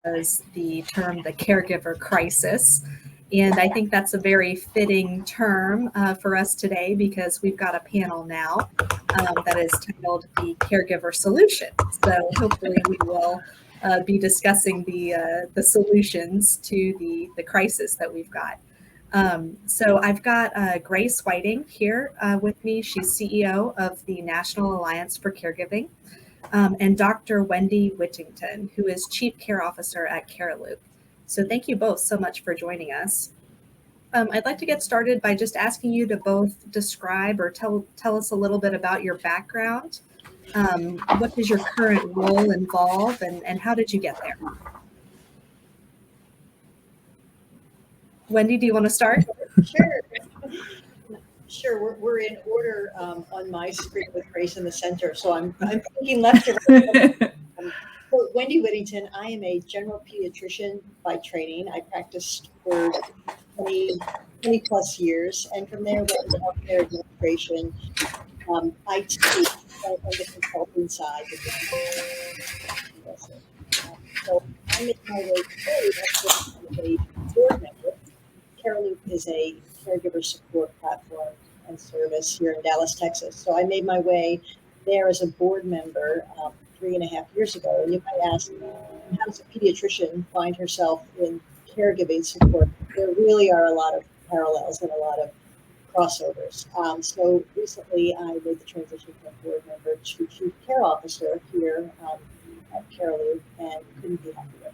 was the term the caregiver crisis. And I think that's a very fitting term for us today because we've got a panel now that is titled the Caregiver Solution. So hopefully we will be discussing the solutions to the crisis that we've got. So I've got Grace Whiting here with me. She's CEO of the National Alliance for Caregiving, and Dr. Wendy Whittington, who is Chief Care Officer at Cariloop. So thank you both so much for joining us. I'd like to get started by just asking you to both describe or tell us a little bit about your background. What does your current role involve, and how did you get there? Wendy, do you want to start? Sure. We're in order on my screen with Grace in the center, so I'm thinking left to right. Wendy Whittington. I am a general pediatrician by training. I practiced for 20 plus years, and from there went into healthcare administration, IT, on the consulting side. So I made my way through as a board member. Cariloop is a caregiver support platform and service here in Dallas, Texas. So I made my way there as a board member 3.5 years ago. And you might ask, how does a pediatrician find herself in caregiving support? There really are a lot of parallels and a lot of crossovers. So recently I made the transition from board member to Chief Care Officer here at Cariloop, and couldn't be happier.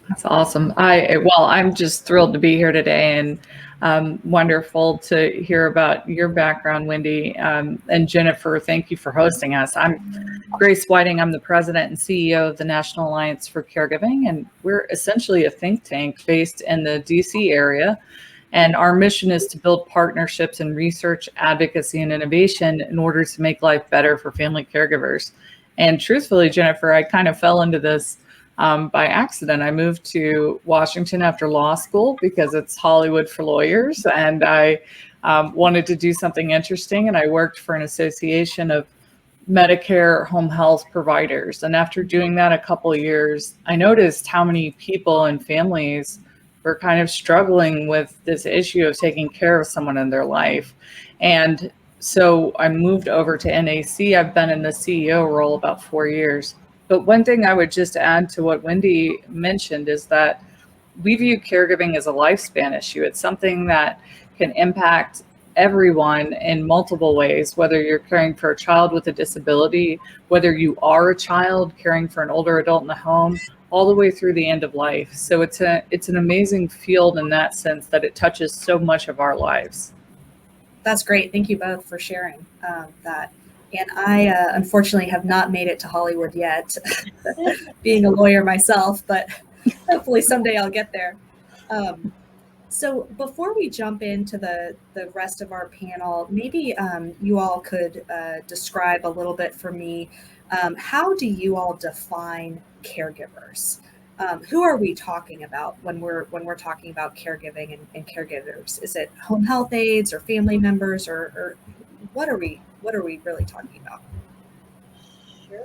That's awesome. I'm just thrilled to be here today, and wonderful to hear about your background, Wendy. And Jennifer, thank you for hosting us. I'm Grace Whiting. I'm the president and CEO of the National Alliance for Caregiving, and we're essentially a think tank based in the DC area. And our mission is to build partnerships in research, advocacy, and innovation in order to make life better for family caregivers. And truthfully, Jennifer, I kind of fell into this by accident. I moved to Washington after law school because it's Hollywood for lawyers, and I wanted to do something interesting, and I worked for an association of Medicare home health providers. And after doing that a couple of years, I noticed how many people and families were kind of struggling with this issue of taking care of someone in their life. And so I moved over to NAC. I've been in the CEO role about 4 years. But one thing I would just add to what Wendy mentioned is that we view caregiving as a lifespan issue. It's something that can impact everyone in multiple ways, whether you're caring for a child with a disability, whether you are a child caring for an older adult in the home, all the way through the end of life. So it's an amazing field in that sense that it touches so much of our lives. That's great. Thank you both for sharing that. And I unfortunately have not made it to Hollywood yet, being a lawyer myself, but hopefully someday I'll get there. So before we jump into the rest of our panel, maybe you all could describe a little bit for me, how do you all define caregivers? Who are we talking about when we're talking about caregiving and caregivers? Is it home health aides or family members, or what are we really talking about? Sure.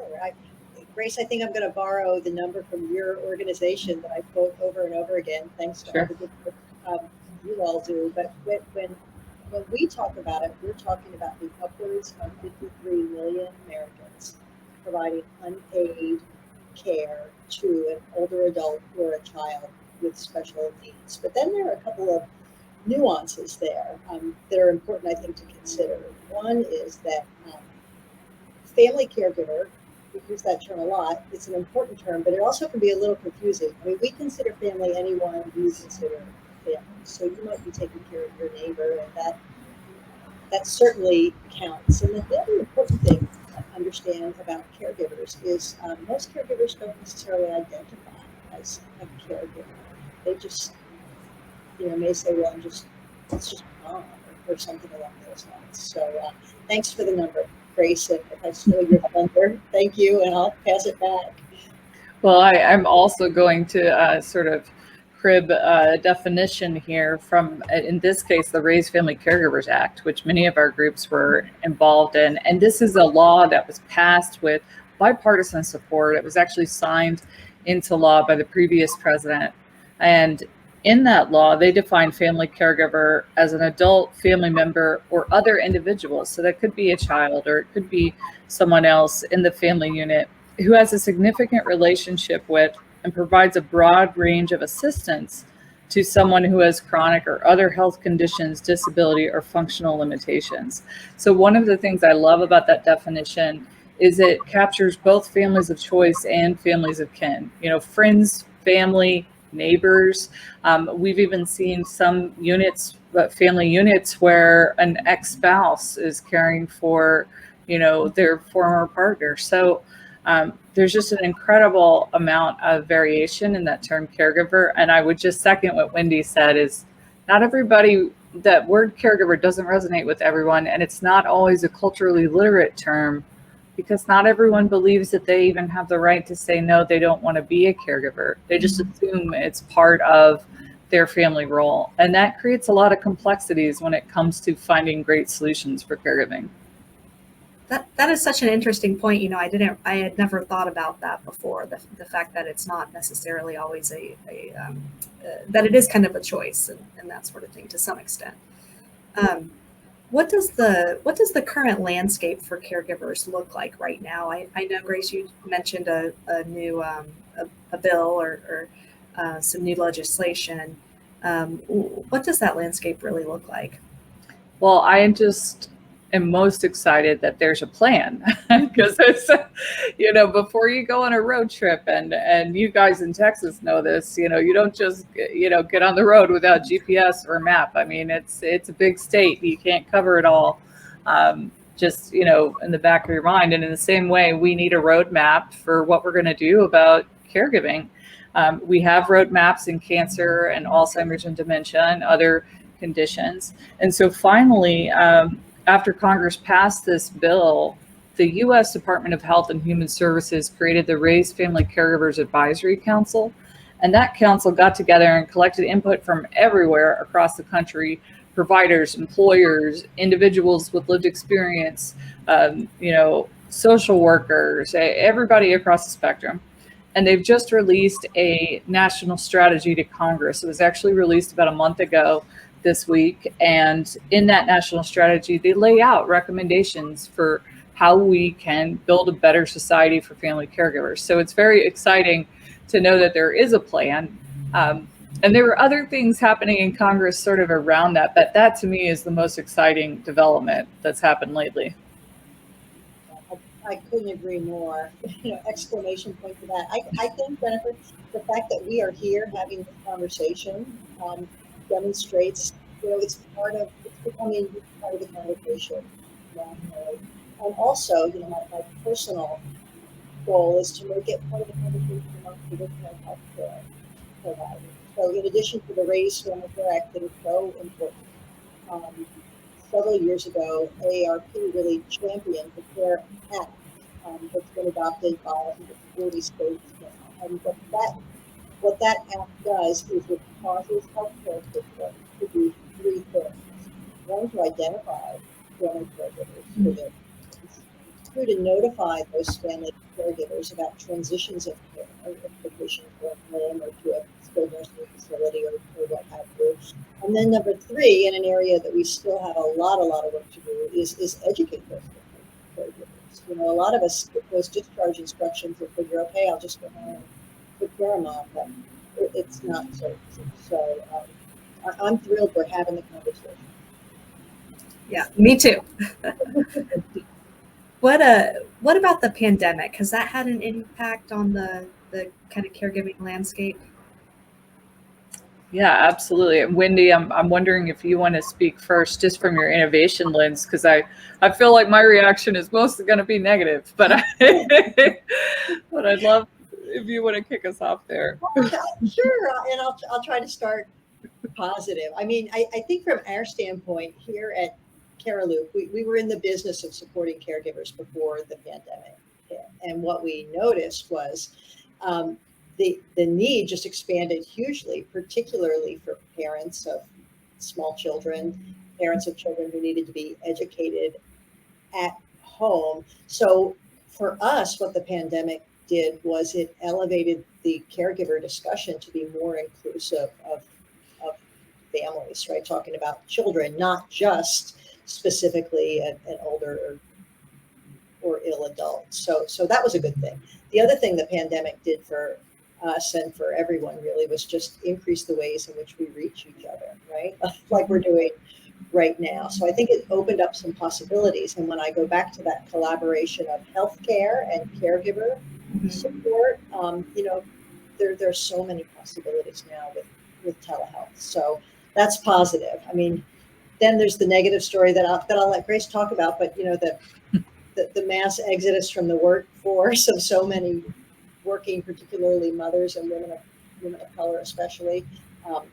Grace, I think I'm going to borrow the number from your organization that I quote over and over again. Thanks to all the good work you all do. But when we talk about it, we're talking about the upwards of 53 million Americans providing unpaid care to an older adult or a child with special needs. But then there are a couple of nuances there that are important, I think, to consider. One is that family caregiver, we use that term a lot, it's an important term, but it also can be a little confusing. I mean, we consider family anyone you consider family. So you might be taking care of your neighbor, and that certainly counts. And the other important thing to understand about caregivers is most caregivers don't necessarily identify as a caregiver. They just may say, well, it's just mom or something along those lines. So thanks for the number, Grace. And if I stole your thunder, thank you, and I'll pass it back. Well, I'm also going to sort of crib a definition here from, in this case, the Raise Family Caregivers Act, which many of our groups were involved in. And this is a law that was passed with bipartisan support. It was actually signed into law by the previous president. And in that law, they define family caregiver as an adult family member or other individuals. So that could be a child or it could be someone else in the family unit who has a significant relationship with and provides a broad range of assistance to someone who has chronic or other health conditions, disability, or functional limitations. So one of the things I love about that definition is it captures both families of choice and families of kin. You know, friends, family, neighbors. We've even seen some units, family units, where an ex-spouse is caring for, you know, their former partner. So there's just an incredible amount of variation in that term caregiver. And I would just second what Wendy said is not everybody, that word caregiver doesn't resonate with everyone. And it's not always a culturally literate term because not everyone believes that they even have the right to say, no, they don't want to be a caregiver. They just assume it's part of their family role. And that creates a lot of complexities when it comes to finding great solutions for caregiving. That is such an interesting point. You know, I had never thought about that before. The fact that it's not necessarily always that it is kind of a choice and that sort of thing to some extent. What does the current landscape for caregivers look like right now? I know, Grace, you mentioned a new a bill or some new legislation. What does that landscape really look like? Well, I just am most excited that there's a plan because it's, you know, before you go on a road trip, and you guys in Texas know this, you know, you don't just, you know, get on the road without GPS or map. I mean, it's a big state. You can't cover it all. Just, you know, in the back of your mind. And in the same way, we need a roadmap for what we're going to do about caregiving. We have roadmaps in cancer and Alzheimer's and dementia and other conditions. And so finally, after Congress passed this bill, the U.S. Department of Health and Human Services created the Raised Family Caregivers Advisory Council. And that council got together and collected input from everywhere across the country, providers, employers, individuals with lived experience, you know, social workers, everybody across the spectrum. And they've just released a national strategy to Congress. It was actually released about a month ago this week. And in that national strategy, they lay out recommendations for how we can build a better society for family caregivers. So it's very exciting to know that there is a plan. And there were other things happening in Congress sort of around that, but that to me is the most exciting development that's happened lately. I couldn't agree more. You know, exclamation point for that. I think, Jennifer, the fact that we are here having this conversation demonstrates, you know, it's becoming part of the conversation. And also, you know, my personal goal is to make it part of the conversation among traditional healthcare providers. So in addition to the Raised Family Care Act that is so important, several years ago, AARP really championed the CARE Act that's been adopted by 40 states now. And what that act does is it causes healthcare systems to do three things. One, to identify family caregivers for their patients. Two, to notify those family caregivers about transitions of care, if the patient is home or to a skilled nursing facility or what have you. And then number three, in an area that we still have a lot of work to do, is educate those caregivers. You know, a lot of us get those discharge instructions and figure, okay, I'll just go home and take care of mom, but it's not so easy. So I'm thrilled we're having the conversation. Yeah, me too. What about the pandemic? Has that had an impact on the kind of caregiving landscape? Yeah, absolutely. And Wendy, I'm wondering if you want to speak first, just from your innovation lens, because I feel like my reaction is mostly going to be negative, but but I'd love if you want to kick us off there. Sure, and I'll try to start positive. I mean, I think from our standpoint here at Cariloop, we were in the business of supporting caregivers before the pandemic hit, and what we noticed was the need just expanded hugely, particularly for parents of small children, parents of children who needed to be educated at home. So for us, what the pandemic did was it elevated the caregiver discussion to be more inclusive of families, right? Talking about children, not just specifically an older or ill adult. So that was a good thing. The other thing the pandemic did for us and for everyone really was just increase the ways in which we reach each other, right? Like we're doing right now. So I think it opened up some possibilities. And when I go back to that collaboration of healthcare and caregiver support, there's so many possibilities now with telehealth. So that's positive. I mean, then there's the negative story that I'll let Grace talk about, but the mass exodus from the workforce of so many working, particularly mothers and women of color, especially. I'll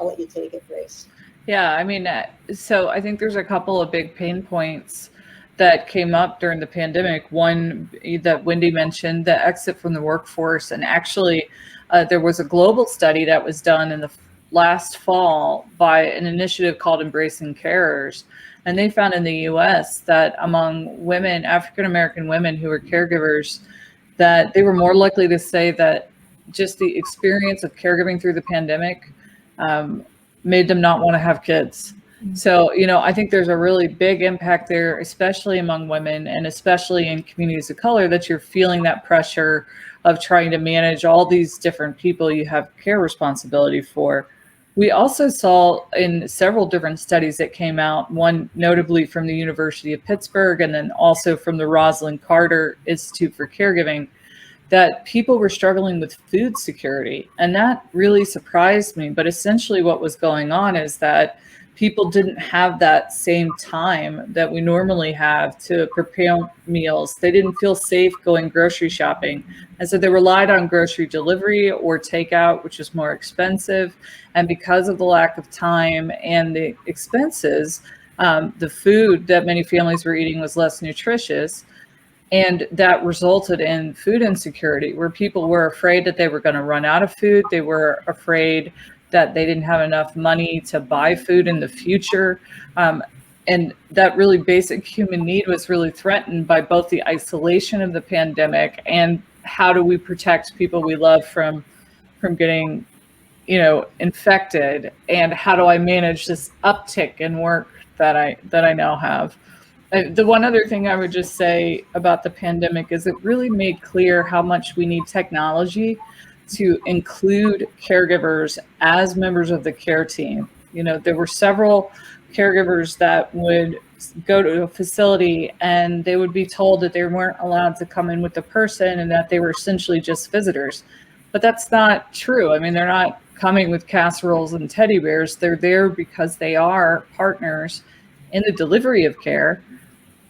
let you take it, Grace. Yeah, I mean, so I think there's a couple of big pain points that came up during the pandemic. One that Wendy mentioned, the exit from the workforce. And actually, there was a global study that was done in the last fall by an initiative called Embracing Carers. And they found in the US that among women, African-American women who were caregivers, that they were more likely to say that just the experience of caregiving through the pandemic made them not want to have kids. So, I think there's a really big impact there, especially among women and especially in communities of color, that you're feeling that pressure of trying to manage all these different people you have care responsibility for. We also saw in several different studies that came out, one notably from the University of Pittsburgh and then also from the Rosalind Carter Institute for Caregiving, that people were struggling with food security. And that really surprised me. But essentially what was going on is that people didn't have that same time that we normally have to prepare meals. They didn't feel safe going grocery shopping. And so they relied on grocery delivery or takeout, which is more expensive. And because of the lack of time and the expenses, the food that many families were eating was less nutritious. And that resulted in food insecurity, where people were afraid that they were going to run out of food. They were afraid that they didn't have enough money to buy food in the future. And that really basic human need was really threatened by both the isolation of the pandemic and how do we protect people we love from getting, infected, and how do I manage this uptick in work that I now have. The one other thing I would just say about the pandemic is it really made clear how much we need technology to include caregivers as members of the care team. There were several caregivers that would go to a facility and they would be told that they weren't allowed to come in with the person and that they were essentially just visitors. But that's not true. I mean, they're not coming with casseroles and teddy bears. They're there because they are partners in the delivery of care.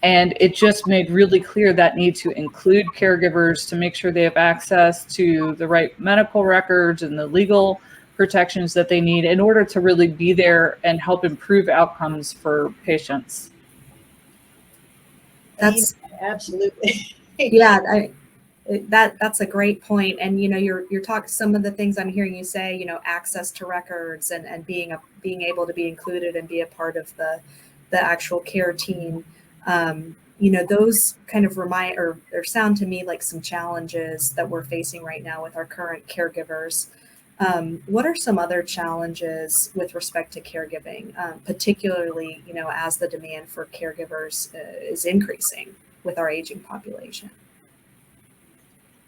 And it just made really clear that need to include caregivers to make sure they have access to the right medical records and the legal protections that they need in order to really be there and help improve outcomes for patients. That's absolutely. Yeah, that's a great point. And you're talking, some of the things I'm hearing you say, access to records and being able to be included and be a part of the actual care team. Those kind of remind or sound to me like some challenges that we're facing right now with our current caregivers. What are some other challenges with respect to caregiving, particularly, as the demand for caregivers is increasing with our aging population?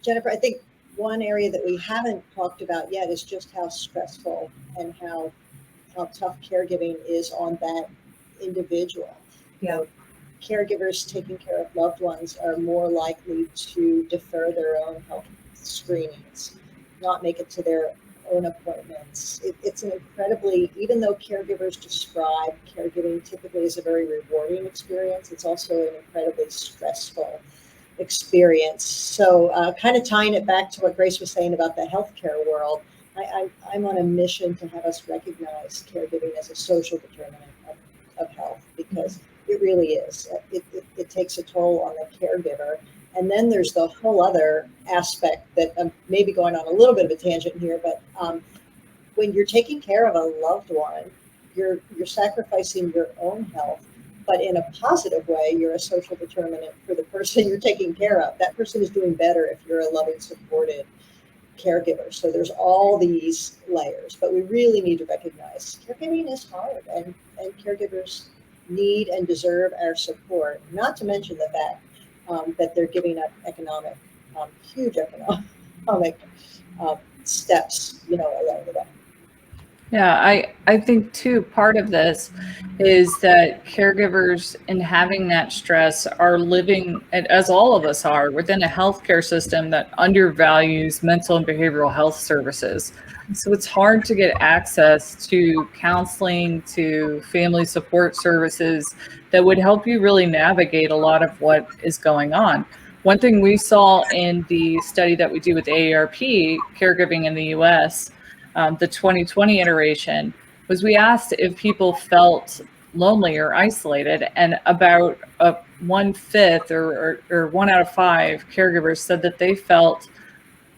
Jennifer, I think one area that we haven't talked about yet is just how stressful and how tough caregiving is on that individual. Yeah. Caregivers taking care of loved ones are more likely to defer their own health screenings, not make it to their own appointments. It's an incredibly, even though caregivers describe caregiving typically as a very rewarding experience, it's also an incredibly stressful experience. So kind of tying it back to what Grace was saying about the healthcare world, I'm on a mission to have us recognize caregiving as a social determinant of health, because it really is. It takes a toll on the caregiver. And then there's the whole other aspect that I'm maybe going on a little bit of a tangent here, but when you're taking care of a loved one, you're sacrificing your own health, but in a positive way, you're a social determinant for the person you're taking care of. That person is doing better if you're a loving, supported caregivers. So there's all these layers, but we really need to recognize caregiving is hard, and caregivers need and deserve our support, not to mention the fact that they're giving up huge economic steps, along the way. Yeah, I think too, part of this is that caregivers in having that stress are living, and as all of us are, within a healthcare system that undervalues mental and behavioral health services. So it's hard to get access to counseling, to family support services that would help you really navigate a lot of what is going on. One thing we saw in the study that we do with AARP, Caregiving in the US, the 2020 iteration, was we asked if people felt lonely or isolated, and about 1/5 or 1 out of 5 caregivers said that they felt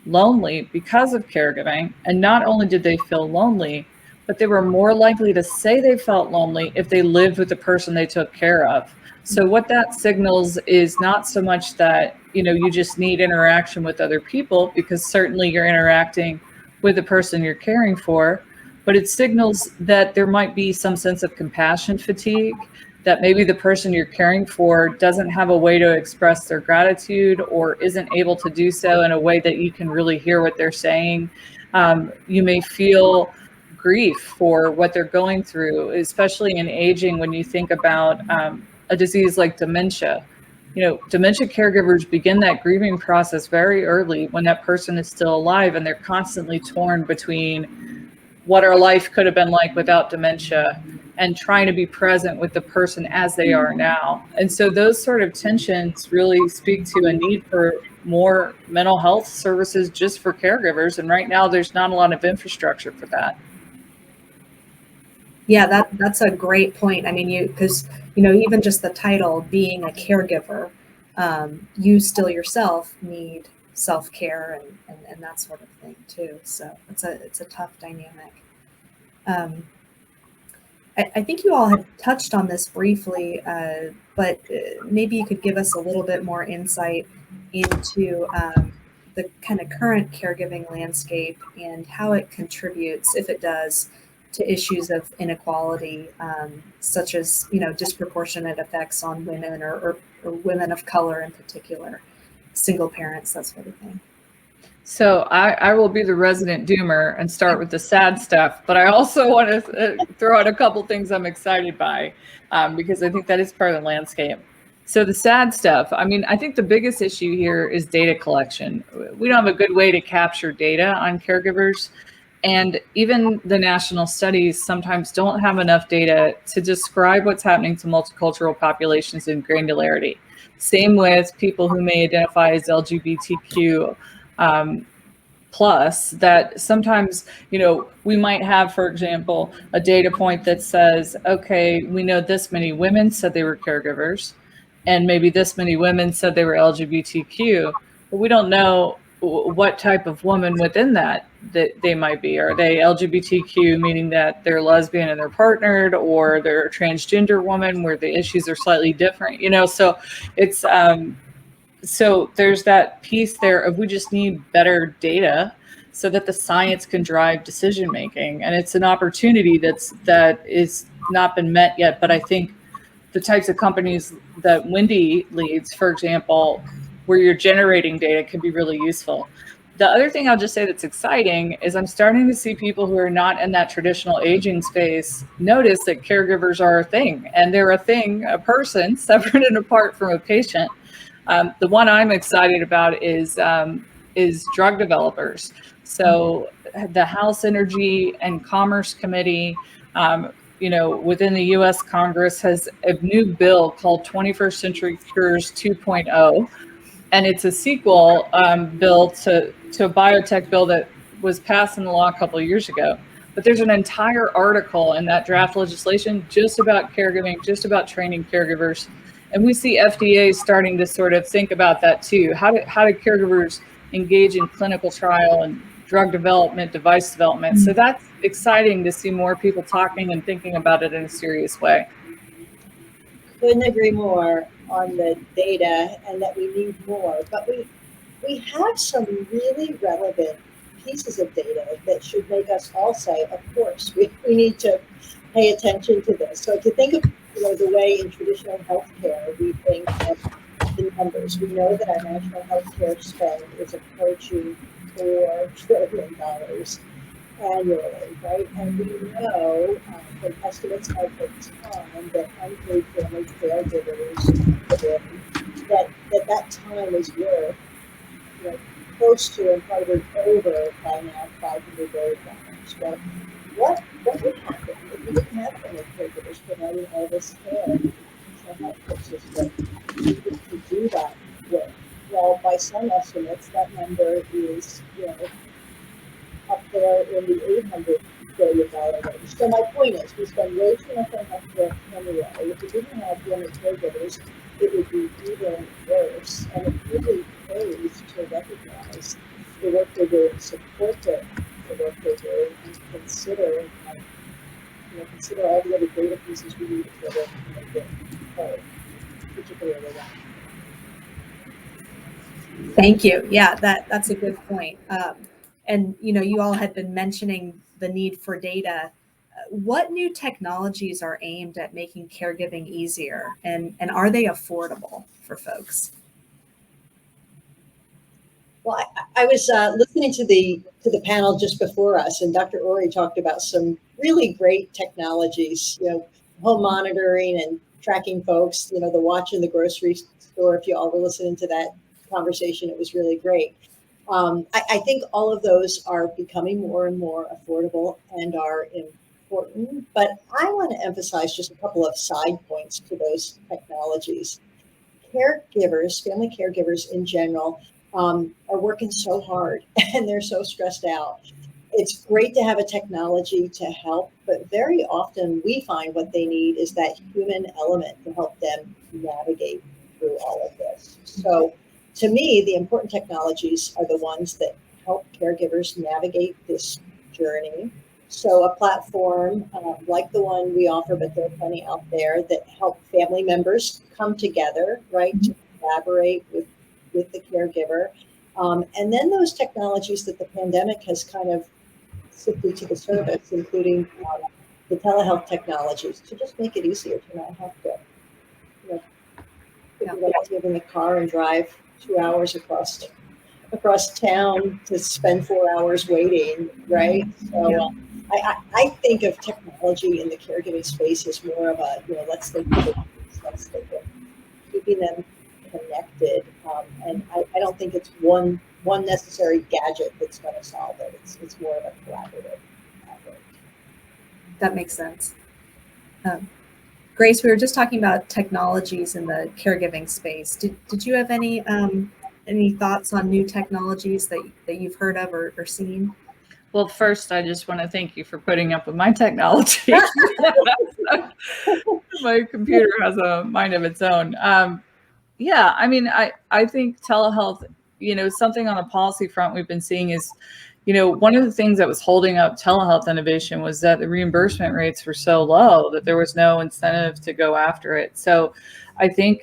lonely because of caregiving. And not only did they feel lonely, but they were more likely to say they felt lonely if they lived with the person they took care of. So what that signals is not so much that, you just need interaction with other people, because certainly you're interacting with the person you're caring for, but it signals that there might be some sense of compassion fatigue, that maybe the person you're caring for doesn't have a way to express their gratitude or isn't able to do so in a way that you can really hear what they're saying. You may feel grief for what they're going through, especially in aging, when you think about a disease like dementia. Dementia caregivers begin that grieving process very early when that person is still alive, and they're constantly torn between what our life could have been like without dementia and trying to be present with the person as they are now. And so those sort of tensions really speak to a need for more mental health services just for caregivers. And right now there's not a lot of infrastructure for that. Yeah, that's a great point. I mean, because even just the title, being a caregiver, you still yourself need self-care and that sort of thing too. So it's a tough dynamic. I think you all had touched on this briefly, but maybe you could give us a little bit more insight into the kind of current caregiving landscape and how it contributes, if it does, to issues of inequality, such as, disproportionate effects on women or women of color in particular, single parents, that sort of thing. So I will be the resident doomer and start with the sad stuff, but I also want to throw out a couple things I'm excited by, because I think that is part of the landscape. So the sad stuff, I think the biggest issue here is data collection. We don't have a good way to capture data on caregivers. And even the national studies sometimes don't have enough data to describe what's happening to multicultural populations in granularity. Same with people who may identify as LGBTQ plus, that sometimes, we might have, for example, a data point that says, okay, we know this many women said they were caregivers, and maybe this many women said they were LGBTQ, but we don't know what type of woman within that they might be. Are they LGBTQ, meaning that they're lesbian and they're partnered, or they're a transgender woman where the issues are slightly different, so it's so there's that piece there of, we just need better data so that the science can drive decision making. And it's an opportunity that is not been met yet, but I think the types of companies that Wendy leads, for example, where you're generating data, can be really useful. The other thing I'll just say that's exciting is I'm starting to see people who are not in that traditional aging space notice that caregivers are a thing, and they're a person separate and apart from a patient. The one I'm excited about is drug developers. So the House Energy and Commerce Committee, within the U.S. Congress, has a new bill called 21st Century Cures 2.0. And it's a sequel bill to a biotech bill that was passed in the law a couple of years ago. But there's an entire article in that draft legislation just about caregiving, just about training caregivers. And we see FDA starting to sort of think about that too. How do caregivers engage in clinical trial and drug development, device development? So that's exciting to see more people talking and thinking about it in a serious way. Couldn't agree more on the data, and that we need more. But we have some really relevant pieces of data that should make us all say, of course, we need to pay attention to this. So to think of the way in traditional healthcare we think of the numbers, we know that our national healthcare spend is approaching $4 trillion annually, right? And we know from estimates of the time that unpaid family caregivers that time is worth close to and probably over by now $500 billion. Well, what would happen if we didn't have family caregivers providing all this care in the healthcare system to do that with? Well, by some estimates, that number is up there in the $800 billion range. So my point is, we spend way too much on healthcare anyway. If we didn't have family caregivers, it would be even worse. And it really pays to recognize the work they're doing, support the work they're doing, and consider all the other data pieces we need to make it particularly well. Thank you. Yeah, that's a good point. And you all had been mentioning the need for data. What new technologies are aimed at making caregiving easier, and are they affordable for folks? Well, I was listening to the panel just before us, and Dr. Ori talked about some really great technologies, home monitoring and tracking folks, the watch in the grocery store. If you all were listening to that conversation, it was really great. I think all of those are becoming more and more affordable and are important, but I want to emphasize just a couple of side points to those technologies. Caregivers, family caregivers in general, are working so hard and they're so stressed out. It's great to have a technology to help, but very often we find what they need is that human element to help them navigate through all of this. So to me, the important technologies are the ones that help caregivers navigate this journey. So a platform like the one we offer, but there are plenty out there that help family members come together, right, to collaborate with the caregiver. And then those technologies that the pandemic has kind of sifted to the surface, including the telehealth technologies, to just make it easier to not have to get in the car and drive 2 hours across town to spend 4 hours waiting, right? So I think of technology in the caregiving space as more of a, let's think of keeping them connected. And I don't think it's one necessary gadget that's going to solve it. It's more of a collaborative effort. That makes sense. Grace, we were just talking about technologies in the caregiving space. Did you have any thoughts on new technologies that you've heard of or seen? Well, first, I just want to thank you for putting up with my technology. My computer has a mind of its own. Yeah, I mean, I think telehealth, something on the policy front we've been seeing is, one of the things that was holding up telehealth innovation was that the reimbursement rates were so low that there was no incentive to go after it. So I think,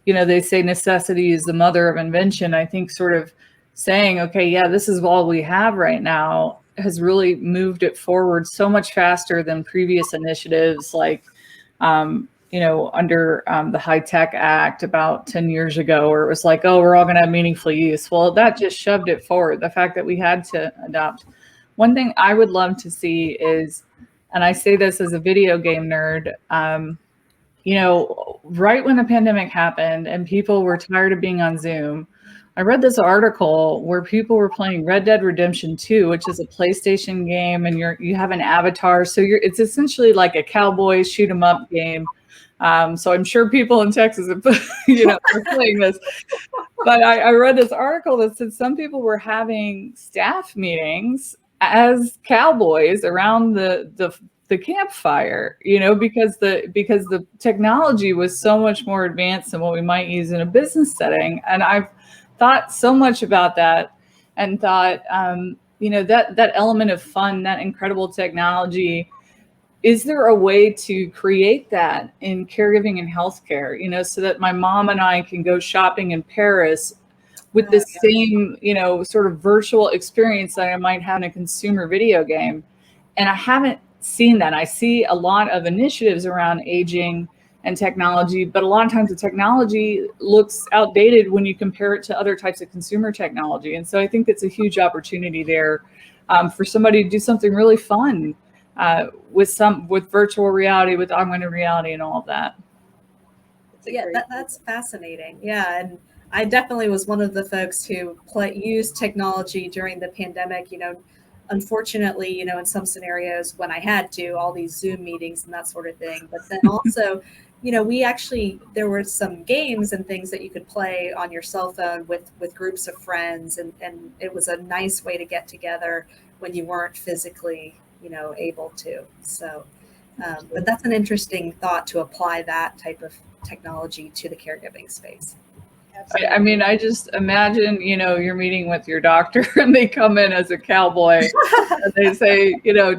they say necessity is the mother of invention. I think sort of saying, okay, yeah, this is all we have right now has really moved it forward so much faster than previous initiatives like, under the High Tech Act about 10 years ago, where it was like, oh, we're all going to have meaningful use. Well, that just shoved it forward. The fact that we had to adopt. One thing I would love to see is, and I say this as a video game nerd, right when the pandemic happened and people were tired of being on Zoom, I read this article where people were playing Red Dead Redemption 2, which is a PlayStation game, and you have an avatar. So it's essentially like a cowboy shoot 'em up game. So I'm sure people in Texas, are playing this. But I read this article that said some people were having staff meetings as cowboys around the campfire, because the technology was so much more advanced than what we might use in a business setting. And I've thought so much about that and thought, that element of fun, that incredible technology, is there a way to create that in caregiving and healthcare, so that my mom and I can go shopping in Paris with the same, sort of virtual experience that I might have in a consumer video game. And I haven't seen that. I see a lot of initiatives around aging and technology, but a lot of times the technology looks outdated when you compare it to other types of consumer technology. And so I think it's a huge opportunity there for somebody to do something really fun with virtual reality, with augmented reality and all of that. Yeah, that's fascinating. Yeah, and I definitely was one of the folks who used technology during the pandemic. Unfortunately, in some scenarios when I had to, all these Zoom meetings and that sort of thing. But then also, there were some games and things that you could play on your cell phone with groups of friends, and it was a nice way to get together when you weren't physically, able to. So, but that's an interesting thought to apply that type of technology to the caregiving space. I mean, I just imagine, you're meeting with your doctor and they come in as a cowboy and they say,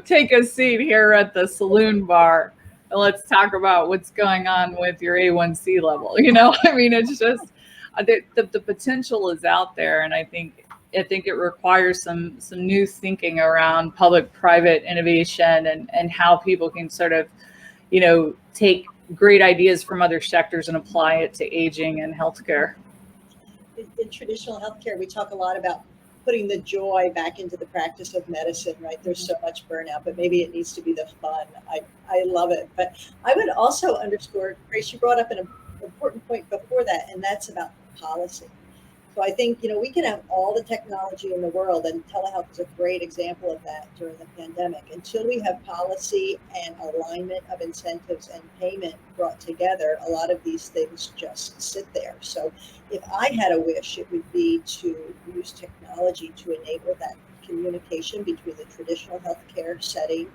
take a seat here at the saloon bar and let's talk about what's going on with your A1C level. I mean, it's just the potential is out there. And I think it requires some new thinking around public-private innovation and how people can sort of, take great ideas from other sectors and apply it to aging and healthcare. In traditional healthcare, we talk a lot about putting the joy back into the practice of medicine, right? There's so much burnout, but maybe it needs to be the fun. I love it. But I would also underscore, Grace, you brought up an important point before that, and that's about policy. So I think, we can have all the technology in the world, and telehealth is a great example of that during the pandemic. Until we have policy and alignment of incentives and payment brought together, a lot of these things just sit there. So if I had a wish, it would be to use technology to enable that communication between the traditional healthcare setting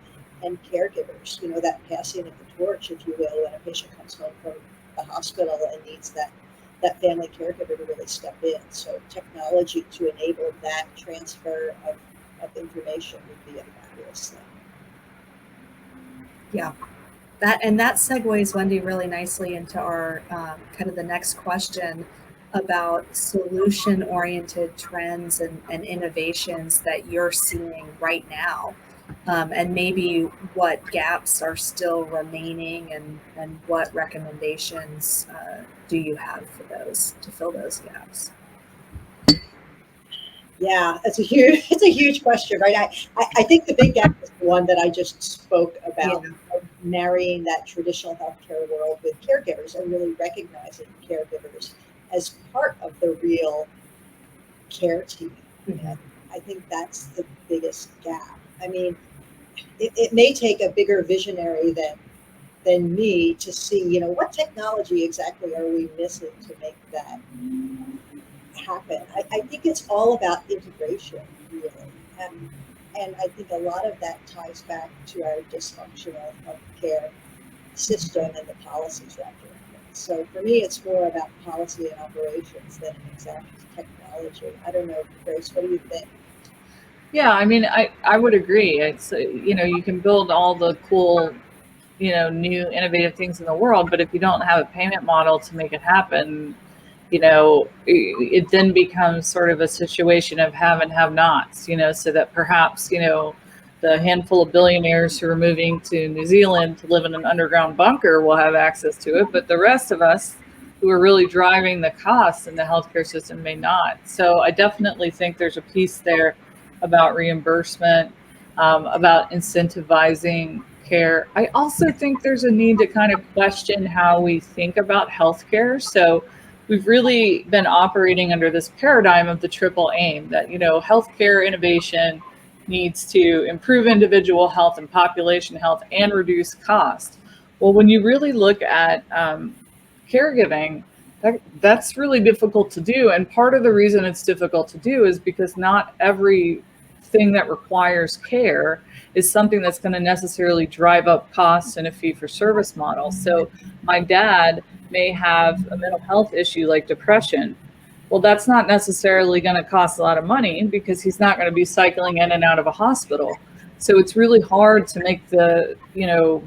and caregivers, that passing of the torch, if you will, when a patient comes home from the hospital and needs that family caregiver to really step in. So technology to enable that transfer of information would be a fabulous thing. Yeah, that segues, Wendy, really nicely into our kind of the next question about solution-oriented trends and innovations that you're seeing right now. And maybe what gaps are still remaining and what recommendations do you have for those to fill those gaps? Yeah, it's a huge question, right? I think the big gap is the one that I just spoke about, marrying that traditional healthcare world with caregivers and really recognizing caregivers as part of the real care team. Mm-hmm. I think that's the biggest gap. I mean, it may take a bigger visionary than me to see, what technology exactly are we missing to make that happen. I think it's all about integration, really. And I think a lot of that ties back to our dysfunctional healthcare system and the policies wrapped around it. So for me, it's more about policy and operations than an exact technology. I don't know, Grace, what do you think? Yeah, I mean, I would agree. It's, you can build all the cool, new innovative things in the world, but if you don't have a payment model to make it happen, it then becomes sort of a situation of have and have nots, so that perhaps, the handful of billionaires who are moving to New Zealand to live in an underground bunker will have access to it, but the rest of us who are really driving the costs in the healthcare system may not. So I definitely think there's a piece there about reimbursement, about incentivizing care. I also think there's a need to kind of question how we think about healthcare. So we've really been operating under this paradigm of the triple aim that, healthcare innovation needs to improve individual health and population health and reduce cost. Well, when you really look at caregiving, that's really difficult to do. And part of the reason it's difficult to do is because not everything that requires care is something that's going to necessarily drive up costs in a fee-for-service model. So my dad may have a mental health issue like depression. Well, that's not necessarily going to cost a lot of money because he's not going to be cycling in and out of a hospital. So it's really hard to make the,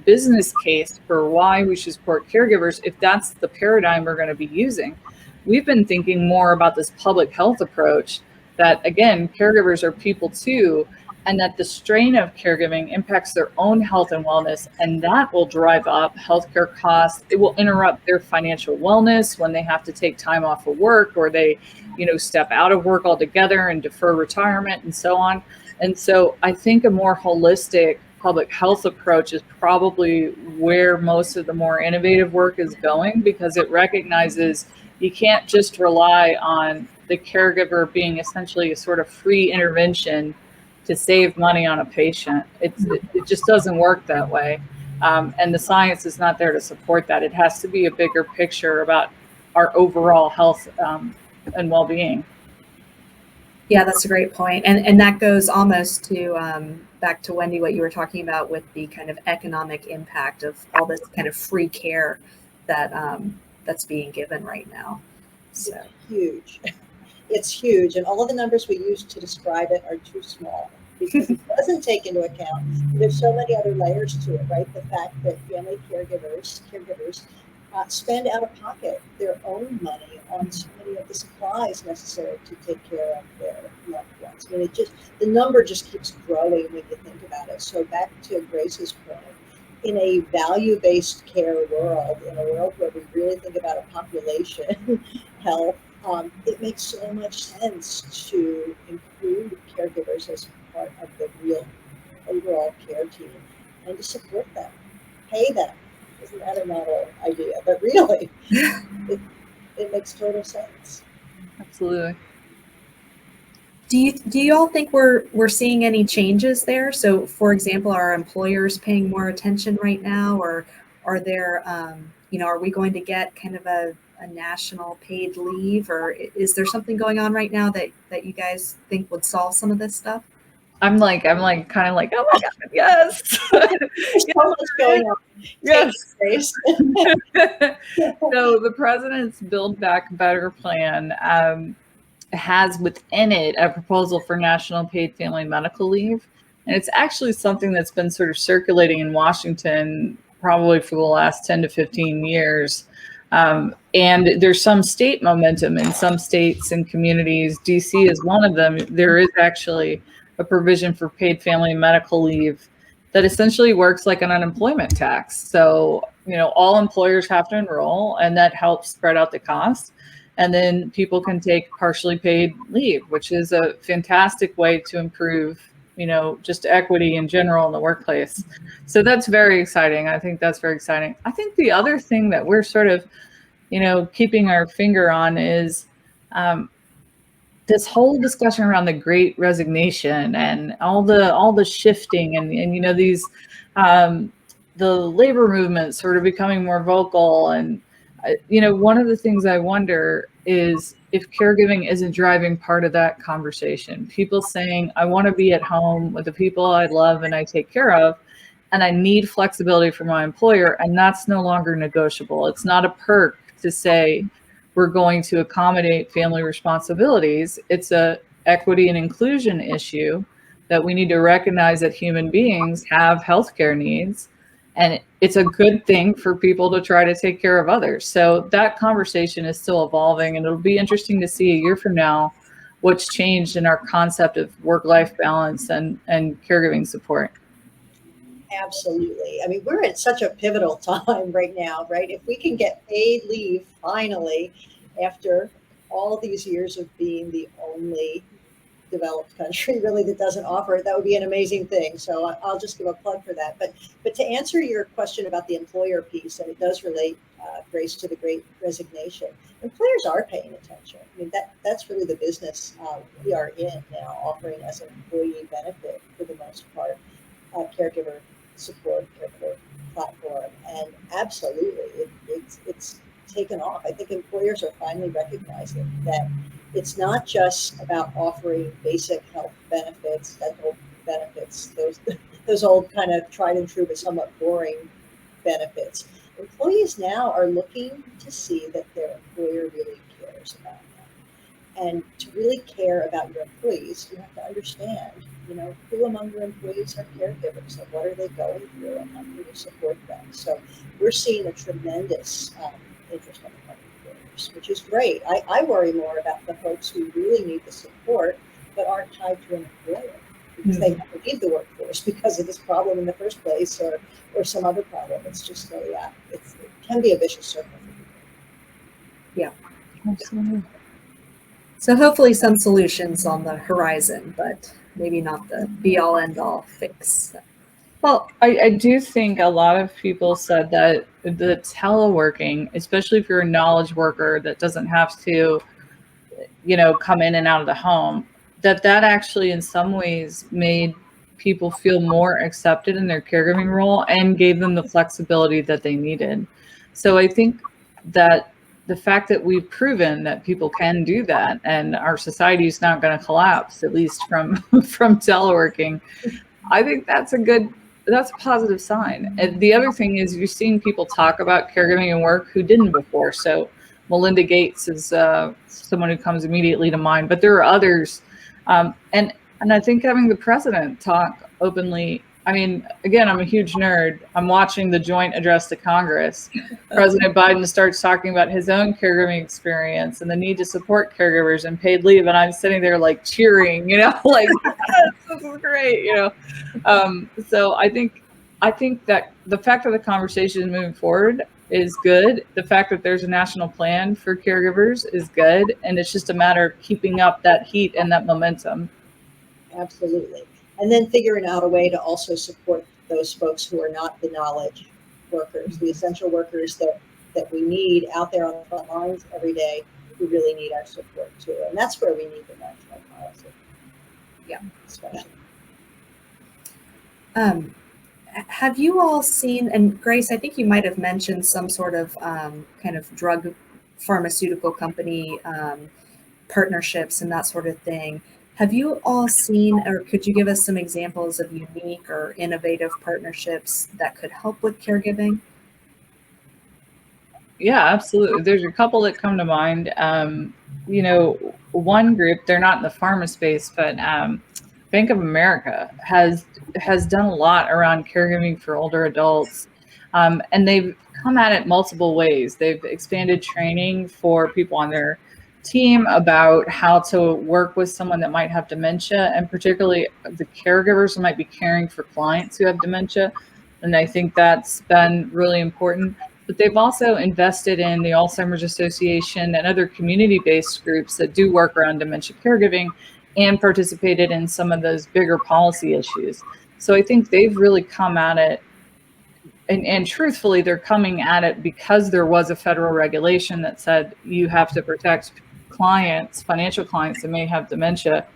business case for why we should support caregivers if that's the paradigm we're going to be using. we've been thinking more about this public health approach that, again, caregivers are people too, and that the strain of caregiving impacts their own health and wellness, and that will drive up healthcare costs. It will interrupt their financial wellness when they have to take time off of work, or they, step out of work altogether and defer retirement and so on. And so I think a more holistic public health approach is probably where most of the more innovative work is going, because it recognizes you can't just rely on the caregiver being essentially a sort of free intervention to save money on a patient. It just doesn't work that way. And the science is not there to support that. It has to be a bigger picture about our overall health and well-being. Yeah, that's a great point. And that goes almost to back to Wendy, what you were talking about with the kind of economic impact of all this kind of free care that that's being given right now. So it's huge. It's huge. And all of the numbers we use to describe it are too small, because it doesn't take into account, there's so many other layers to it, right? The fact that family caregivers spend out of pocket their own money on so many of the supplies necessary to take care of their loved ones. I mean, the number just keeps growing when you think about it. So back to Grace's point, in a value-based care world, in a world where we really think about a population health, it makes so much sense to include caregivers as part of the real overall care team and to support them, pay them. Isn't that a novel idea? But really, it makes total sense. Absolutely. do you all think we're seeing any changes there? So, for example, are employers paying more attention right now, or are there, are we going to get kind of a national paid leave, or is there something going on right now that you guys think would solve some of this stuff? I'm kind of like, oh my God, yes. There's so much going on. Yes. So the president's Build Back Better plan has within it a proposal for national paid family medical leave. And it's actually something that's been sort of circulating in Washington probably for the last 10 to 15 years. And there's some state momentum in some states and communities. DC is one of them. There is actually a provision for paid family medical leave that essentially works like an unemployment tax. So, all employers have to enroll, and that helps spread out the cost. And then people can take partially paid leave, which is a fantastic way to improve, just equity in general in the workplace. So that's very exciting. I think that's very exciting. I think the other thing that we're sort of, keeping our finger on is this whole discussion around the Great Resignation and all the shifting and these the labor movement sort of becoming more vocal. And one of the things I wonder is if caregiving isn't driving part of that conversation. People saying, I want to be at home with the people I love and I take care of, and I need flexibility from my employer, and that's no longer negotiable. It's not a perk to say we're going to accommodate family responsibilities. It's a equity and inclusion issue that we need to recognize that human beings have healthcare needs, and it's a good thing for people to try to take care of others. So that conversation is still evolving, and it'll be interesting to see a year from now what's changed in our concept of work-life balance and caregiving support. Absolutely. I mean, we're at such a pivotal time right now, right? If we can get paid leave finally, after all these years of being the only developed country really that doesn't offer it, that would be an amazing thing. So I'll just give a plug for that. But to answer your question about the employer piece, and it does relate, Grace, to the Great Resignation, employers are paying attention. I mean, that's really the business we are in now, offering as an employee benefit for the most part, caregiver support, caregiver platform, and absolutely, it's taken off. I think employers are finally recognizing that it's not just about offering basic health benefits, dental benefits, those old kind of tried and true but somewhat boring benefits. Employees now are looking to see that their employer really cares about them. And to really care about your employees, you have to understand, who among your employees are caregivers, and what are they going through, and how can you support them. So we're seeing a tremendous interest on the part of employers. workforce, which is great. I worry more about the folks who really need the support but aren't tied to an employer because they never leave the workforce because of this problem in the first place or some other problem. It's just it can be a vicious circle. Yeah, absolutely. So hopefully some solutions on the horizon, but maybe not the be-all end-all fix. Well, I do think a lot of people said that the teleworking, especially if you're a knowledge worker that doesn't have to, come in and out of the home, that actually in some ways made people feel more accepted in their caregiving role and gave them the flexibility that they needed. So I think that the fact that we've proven that people can do that and our society is not going to collapse, at least from teleworking, I think that's a positive sign. And the other thing is you're seeing people talk about caregiving and work who didn't before. So Melinda Gates is someone who comes immediately to mind, but there are others. And I think having the president talk openly, I mean, again, I'm a huge nerd. I'm watching the joint address to Congress. President Biden starts talking about his own caregiving experience and the need to support caregivers and paid leave. And I'm sitting there like cheering, like, yes, this is great, So I think that the fact that the conversation is moving forward is good. The fact that there's a national plan for caregivers is good. And it's just a matter of keeping up that heat and that momentum. Absolutely. And then figuring out a way to also support those folks who are not the knowledge workers, the essential workers that we need out there on the front lines every day who really need our support too. And that's where we need the national policy. Yeah. Especially. Have you all seen, and Grace, I think you might have mentioned some sort of kind of drug pharmaceutical company partnerships and that sort of thing. Have you all seen, or could you give us some examples of unique or innovative partnerships that could help with caregiving? Yeah, absolutely. There's a couple that come to mind. One group, they're not in the pharma space, but Bank of America has done a lot around caregiving for older adults. And they've come at it multiple ways. They've expanded training for people on their team about how to work with someone that might have dementia, and particularly the caregivers who might be caring for clients who have dementia. And I think that's been really important. But they've also invested in the Alzheimer's Association and other community-based groups that do work around dementia caregiving and participated in some of those bigger policy issues. So I think they've really come at it, and truthfully, they're coming at it because there was a federal regulation that said you have to protect clients, financial clients that may have dementia.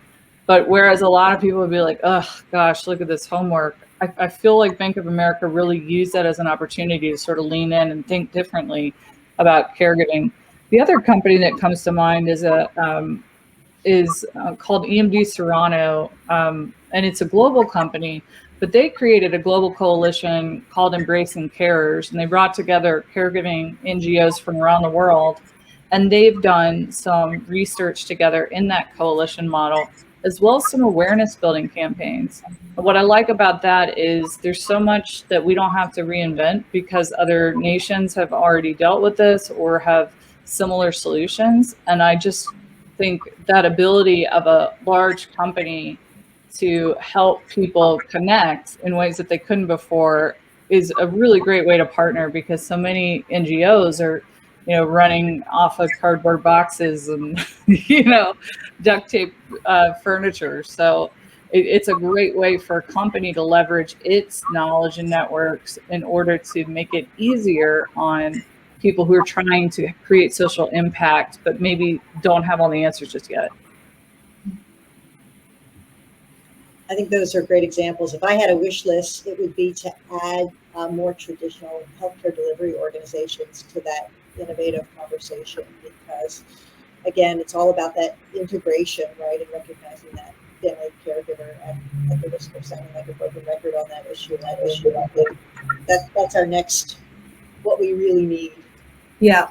But whereas a lot of people would be like, oh gosh, look at this homework. I feel like Bank of America really used that as an opportunity to sort of lean in and think differently about caregiving. The other company that comes to mind is called EMD Serrano, and it's a global company, but they created a global coalition called Embracing Carers, and they brought together caregiving NGOs from around the world, and they've done some research together in that coalition model, as well as some awareness building campaigns. What I like about that is there's so much that we don't have to reinvent because other nations have already dealt with this or have similar solutions. And I just think that ability of a large company to help people connect in ways that they couldn't before is a really great way to partner, because so many NGOs are, running off of cardboard boxes and, duct tape furniture. So it's a great way for a company to leverage its knowledge and networks in order to make it easier on people who are trying to create social impact, but maybe don't have all the answers just yet. I think those are great examples. If I had a wish list, it would be to add more traditional healthcare delivery organizations to that innovative conversation, because again, it's all about that integration, right? And recognizing that family caregiver at the risk of sounding like a broken record on that issue. That's our next, what we really need. Yeah.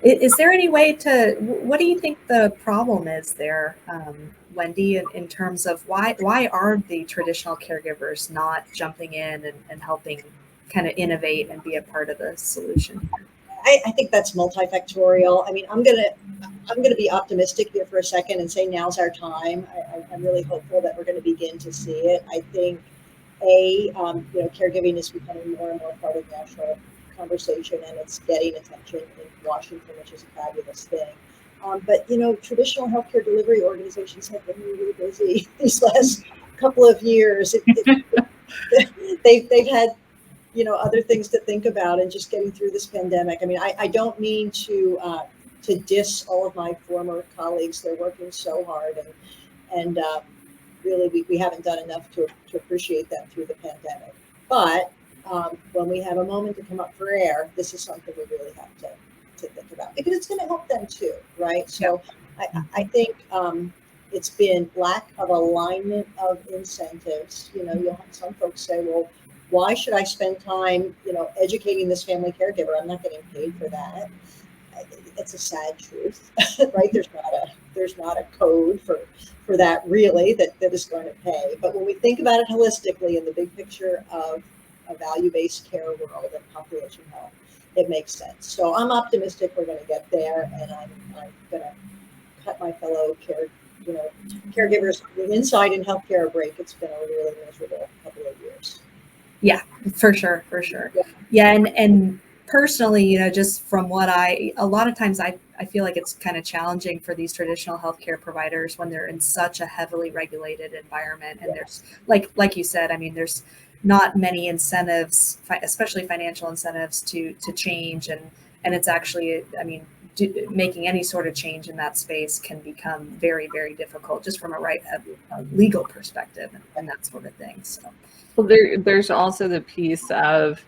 Is there any way what do you think the problem is there, Wendy, in terms of why are the traditional caregivers not jumping in and helping kind of innovate and be a part of the solution? I think that's multifactorial. I mean, I'm gonna be optimistic here for a second and say now's our time. I'm really hopeful that we're going to begin to see it. I think caregiving is becoming more and more part of national conversation, and it's getting attention in Washington, which is a fabulous thing. But traditional healthcare delivery organizations have been really busy these last couple of years. They've had other things to think about, and just getting through this pandemic. I mean, I don't mean to diss all of my former colleagues. They're working so hard, and really we haven't done enough to appreciate them through the pandemic. But when we have a moment to come up for air, this is something we really have to think about, because it's going to help them too, right? So I think it's been lack of alignment of incentives. You'll have some folks say, well, why should I spend time, educating this family caregiver? I'm not getting paid for that. It's a sad truth, right? There's not a code for that really that is going to pay. But when we think about it holistically in the big picture of a value-based care world and population health, it makes sense. So I'm optimistic we're going to get there, and I'm going to cut my fellow caregivers inside in healthcare a break. It's been a really miserable couple of years. Yeah, for sure. Yeah, and personally, just from what a lot of times I feel like it's kind of challenging for these traditional healthcare providers when they're in such a heavily regulated environment. And there's, like you said, I mean, there's not many incentives, especially financial incentives to change. And it's actually, I mean, making any sort of change in that space can become very, very difficult just from a legal perspective and that sort of thing. So. Well, there's also the piece of,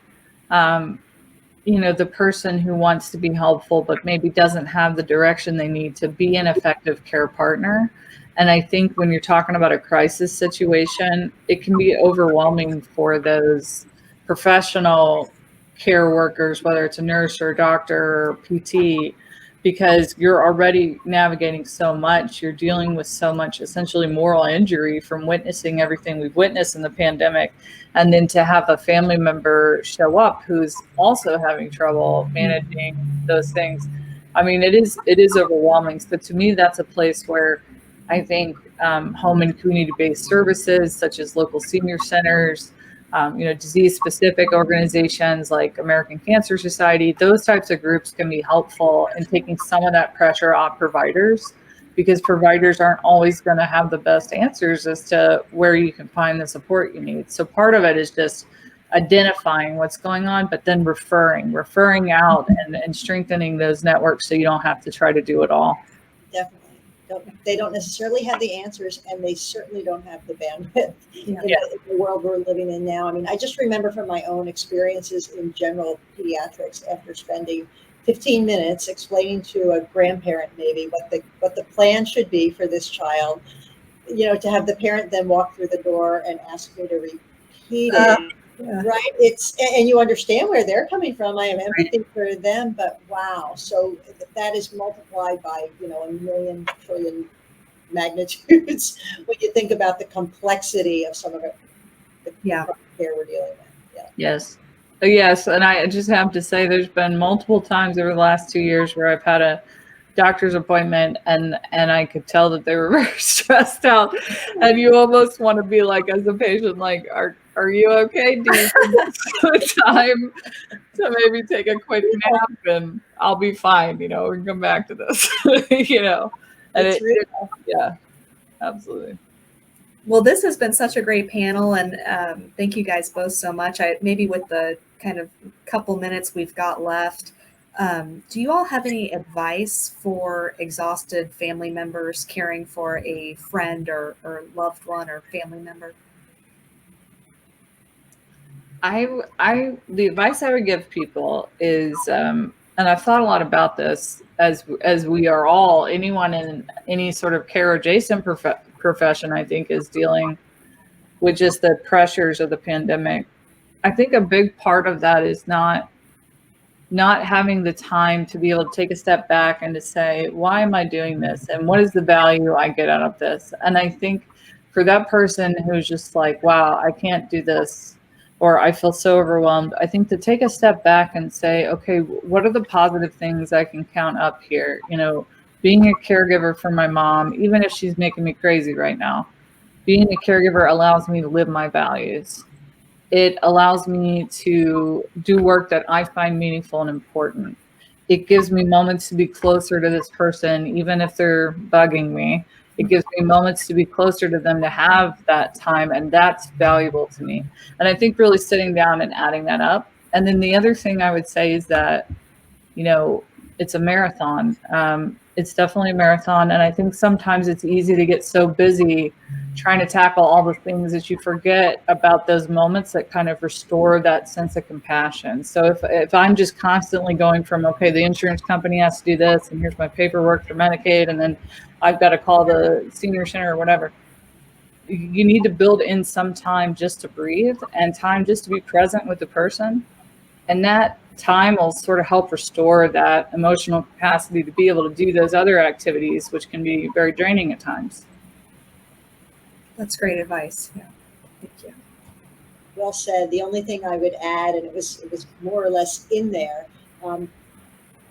the person who wants to be helpful, but maybe doesn't have the direction they need to be an effective care partner. And I think when you're talking about a crisis situation, it can be overwhelming for those professional care workers, whether it's a nurse or a doctor or PT, because you're already navigating so much. You're dealing with so much essentially moral injury from witnessing everything we've witnessed in the pandemic. And then to have a family member show up who's also having trouble managing those things. I mean, it is overwhelming. So to me, that's a place where I think home and community-based services such as local senior centers, disease-specific organizations like American Cancer Society, those types of groups can be helpful in taking some of that pressure off providers, because providers aren't always going to have the best answers as to where you can find the support you need. So part of it is just identifying what's going on, but then referring out and strengthening those networks so you don't have to try to do it all. Definitely. They don't necessarily have the answers, and they certainly don't have the bandwidth in the world we're living in now. I mean, I just remember from my own experiences in general pediatrics, after spending 15 minutes explaining to a grandparent maybe what the plan should be for this child, to have the parent then walk through the door and ask me to repeat it. Right. And you understand where they're coming from. I have empathy for them, but wow. So that is multiplied by, a million trillion magnitudes when you think about the complexity of some of the care we're dealing with. Yeah. Yes. And I just have to say, there's been multiple times over the last 2 years where I've had a doctor's appointment and I could tell that they were very stressed out, and you almost want to be like, as a patient, like, are you okay? Do you need some time to maybe take a quick nap and I'll be fine, we can come back to this, and yeah, absolutely. Well, this has been such a great panel, and thank you guys both so much. Maybe with the kind of couple minutes we've got left, do you all have any advice for exhausted family members caring for a friend or loved one or family member? The advice I would give people is, and I've thought a lot about this, as we are all, anyone in any sort of care adjacent profession, I think, is dealing with just the pressures of the pandemic. I think a big part of that is not having the time to be able to take a step back and to say, why am I doing this? And what is the value I get out of this? And I think for that person who's just like, wow, I can't do this, or I feel so overwhelmed, I think to take a step back and say, okay, what are the positive things I can count up here? You know, being a caregiver for my mom, even if she's making me crazy right now, being a caregiver allows me to live my values. It allows me to do work that I find meaningful and important. It gives me moments to be closer to this person, even if they're bugging me. It gives me moments to be closer to them, to have that time, and that's valuable to me. And I think really sitting down and adding that up. And then the other thing I would say is that, you know, it's a marathon. It's definitely a marathon. And I think sometimes it's easy to get so busy trying to tackle all the things that you forget about those moments that kind of restore that sense of compassion. So if I'm just constantly going from, okay, the insurance company has to do this, and here's my paperwork for Medicaid, and then I've got to call the senior center or whatever, you need to build in some time just to breathe and time just to be present with the person. And that time will sort of help restore that emotional capacity to be able to do those other activities, which can be very draining at times. That's great advice. Yeah, thank you. Well said. The only thing I would add, and it was more or less in there, you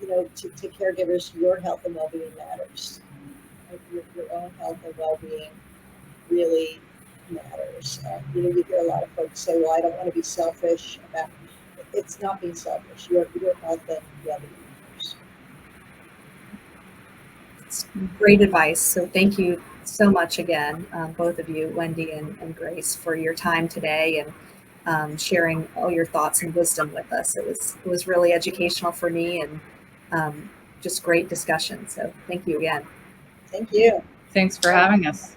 know, to caregivers, your health and well-being matters. Your own health and well-being really matters. You know, you hear a lot of folks say, "Well, I don't want to be selfish about." It's not being selfish. Your health and well-being matters. It's great advice. So thank you so much again, both of you, Wendy and Grace, for your time today and sharing all your thoughts and wisdom with us. It was really educational for me and just great discussion. So thank you again. Thank you. Thanks for having us.